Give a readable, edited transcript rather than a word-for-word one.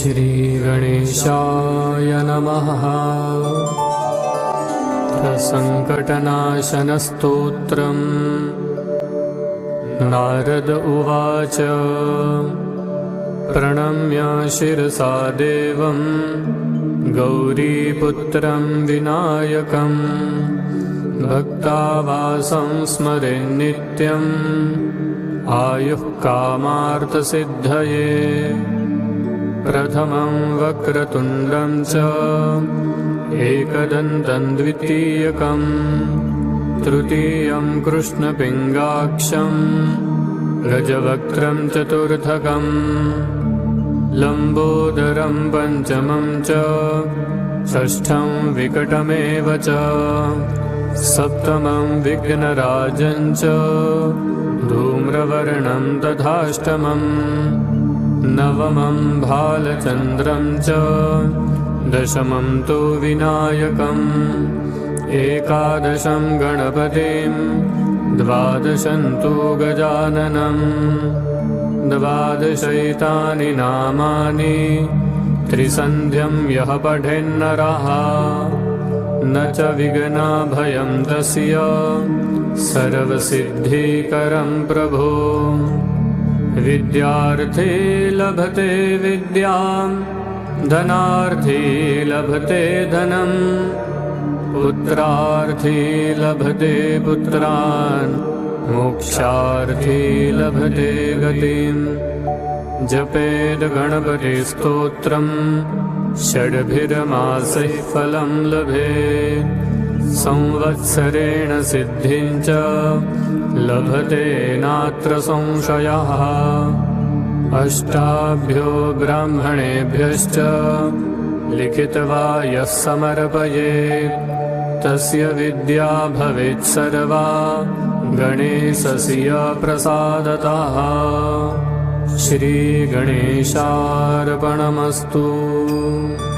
श्रीगणेशाय नमः। संकटनाशनस्तोत्रम्। नारद उवाच प्रणम्य शिरसा देवं गौरीपुत्रं विनायकं भक्तावासं स्मरे नित्यम् आयुः कामार्थसिद्धये। प्रथमं वक्रतुण्डं च एकदन्तं द्वितीयकं तृतीयं कृष्णपिङ्गाक्षं गजवक्त्रं चतुर्थकं लम्बोदरं पञ्चमं च षष्ठं विकटमेव च सप्तमं विघ्नराजं च धूम्रवर्णं तथाष्टमं नवमं भालचन्द्रं च दशमं तु विनायकम् एकादशं गणपतिं द्वादशं तु गजाननम् द्वादशैतानि नामानि त्रिसन्ध्यं यः पठेन्नरः न च विघ्नभयं तस्य सर्वसिद्धिकरं प्रभो। विद्यार्थी लभते विद्यां धनार्थी लभते धनं पुत्रार्थी लभते पुत्रान् मोक्षार्थी लभते गतिं। जपेद गणपतिस्तोत्रं षड्भिर्मासैः फलं लभेत् संवत्सरेण सिद्धिं च लभते नात्र संशयः। अष्टाभ्यो ब्राह्मणेभ्यश्च लिखित्वा यः समर्पयेत् तस्य विद्या भवेत् सर्वा गणेशस्य प्रसादतः। श्रीगणेशार्पणमस्तु।